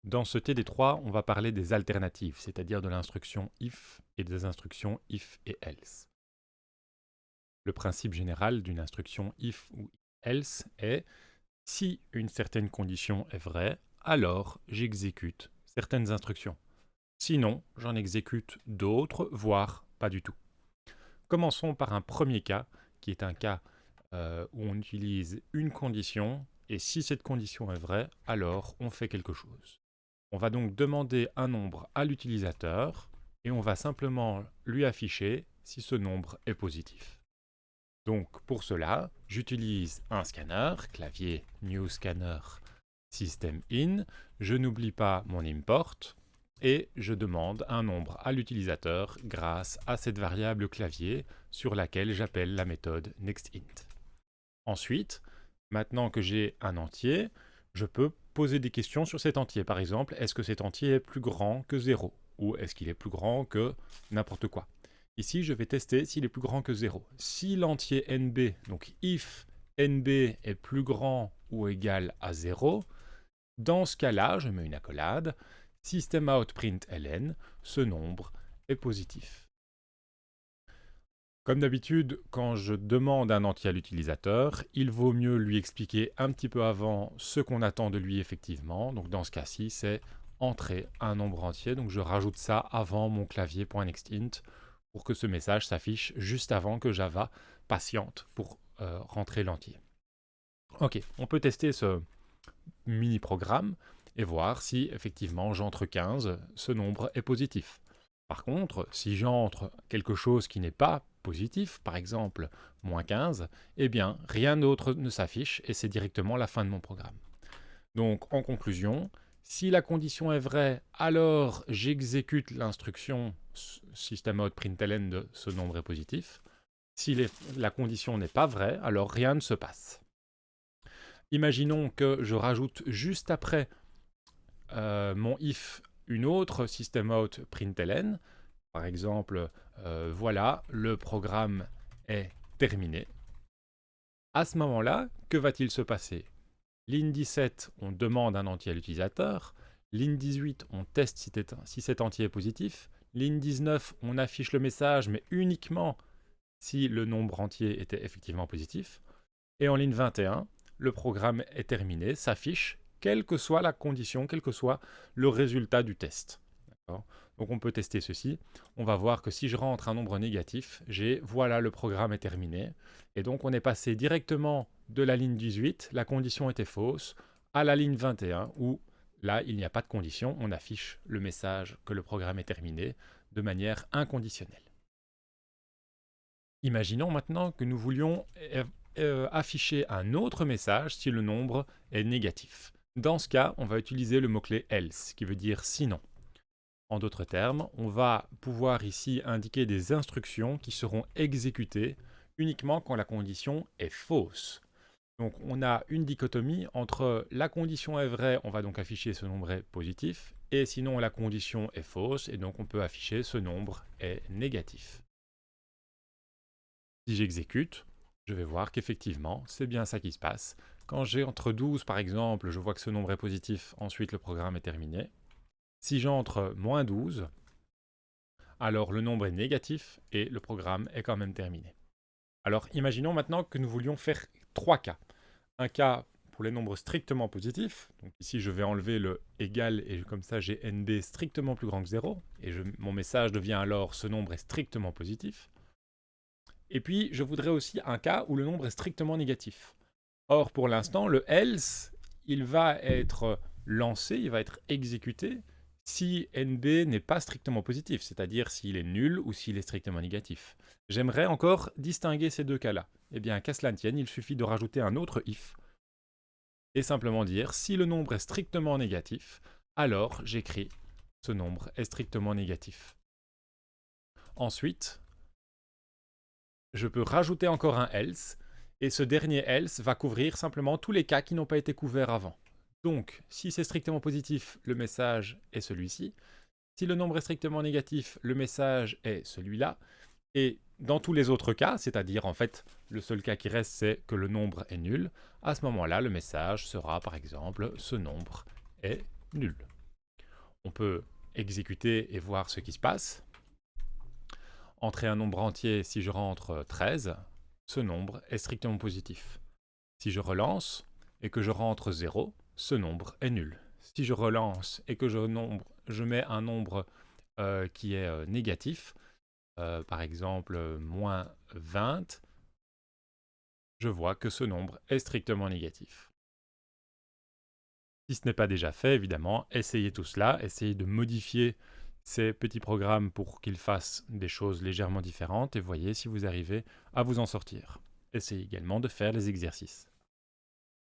Dans ce TD3, on va parler des alternatives, c'est-à-dire de l'instruction if et des instructions if et else. Le principe général d'une instruction if ou else est si une certaine condition est vraie, alors j'exécute certaines instructions. Sinon, j'en exécute d'autres, voire pas du tout. Commençons par un premier cas, qui est un cas où on utilise une condition, et si cette condition est vraie, alors on fait quelque chose. On va donc demander un nombre à l'utilisateur, et on va simplement lui afficher si ce nombre est positif. Donc pour cela, j'utilise un scanner, clavier new scanner system in, je n'oublie pas mon import, et je demande un nombre à l'utilisateur grâce à cette variable clavier sur laquelle j'appelle la méthode nextInt. Ensuite, maintenant que j'ai un entier, je peux poser des questions sur cet entier. Par exemple, est-ce que cet entier est plus grand que 0 ou est-ce qu'il est plus grand que n'importe quoi? Ici, je vais tester s'il est plus grand que 0. Si l'entier nb, donc if nb est plus grand ou égal à 0, dans ce cas-là, je mets une accolade, systemout.println, ce nombre est positif. Comme d'habitude, quand je demande un entier à l'utilisateur, il vaut mieux lui expliquer un petit peu avant ce qu'on attend de lui effectivement. Donc dans ce cas-ci, c'est entrer un nombre entier. Donc je rajoute ça avant mon clavier.nextInt pour que ce message s'affiche juste avant que Java patiente pour rentrer l'entier. Ok, on peut tester ce mini-programme et voir si effectivement j'entre 15, ce nombre est positif. Par contre, si j'entre quelque chose qui n'est pas positif, par exemple moins 15, eh bien rien d'autre ne s'affiche et c'est directement la fin de mon programme. Donc en conclusion, si la condition est vraie, alors j'exécute l'instruction systemout.println de ce nombre est positif. Si la condition n'est pas vraie, alors rien ne se passe. Imaginons que je rajoute juste après mon if une autre systemout.println. Par exemple, voilà, le programme est terminé. À ce moment-là, que va-t-il se passer? Ligne 17, on demande un entier à l'utilisateur. Ligne 18, on teste si cet entier est positif. Ligne 19, on affiche le message, mais uniquement si le nombre entier était effectivement positif. Et en ligne 21, le programme est terminé, s'affiche, quelle que soit la condition, quel que soit le résultat du test. Donc on peut tester ceci. On va voir que si je rentre un nombre négatif, j'ai voilà, le programme est terminé. Et donc on est passé directement de la ligne 18, la condition était fausse, à la ligne 21 où là il n'y a pas de condition, on affiche le message que le programme est terminé de manière inconditionnelle. Imaginons maintenant que nous voulions afficher un autre message si le nombre est négatif. Dans ce cas, on va utiliser le mot-clé else, qui veut dire sinon. En d'autres termes, on va pouvoir ici indiquer des instructions qui seront exécutées uniquement quand la condition est fausse. Donc on a une dichotomie entre la condition est vraie, on va donc afficher ce nombre est positif, et sinon la condition est fausse, et donc on peut afficher ce nombre est négatif. Si j'exécute, je vais voir qu'effectivement, c'est bien ça qui se passe. Quand j'ai entre 12 par exemple, je vois que ce nombre est positif, ensuite le programme est terminé. Si j'entre moins 12, alors le nombre est négatif et le programme est quand même terminé. Alors imaginons maintenant que nous voulions faire trois cas. Un cas pour les nombres strictement positifs, donc ici je vais enlever le égal et comme ça j'ai nb strictement plus grand que 0, et mon message devient alors ce nombre est strictement positif. Et puis je voudrais aussi un cas où le nombre est strictement négatif. Or pour l'instant le else, il va être lancé, il va être exécuté si nb n'est pas strictement positif, c'est-à-dire s'il est nul ou s'il est strictement négatif. J'aimerais encore distinguer ces deux cas-là. Eh bien, qu'à cela ne tienne, il suffit de rajouter un autre if et simplement dire si le nombre est strictement négatif, alors j'écris ce nombre est strictement négatif. Ensuite, je peux rajouter encore un else et ce dernier else va couvrir simplement tous les cas qui n'ont pas été couverts avant. Donc, si c'est strictement positif, le message est celui-ci. Si le nombre est strictement négatif, le message est celui-là. Et dans tous les autres cas, c'est-à-dire en fait, le seul cas qui reste, c'est que le nombre est nul, à ce moment-là, le message sera par exemple, ce nombre est nul. On peut exécuter et voir ce qui se passe. Entrer un nombre entier, si je rentre 13, ce nombre est strictement positif. Si je relance et que je rentre 0, ce nombre est nul. Si je relance et que je mets un nombre qui est négatif, par exemple moins 20, je vois que ce nombre est strictement négatif. Si ce n'est pas déjà fait, évidemment, essayez tout cela, essayez de modifier ces petits programmes pour qu'ils fassent des choses légèrement différentes et voyez si vous arrivez à vous en sortir. Essayez également de faire les exercices.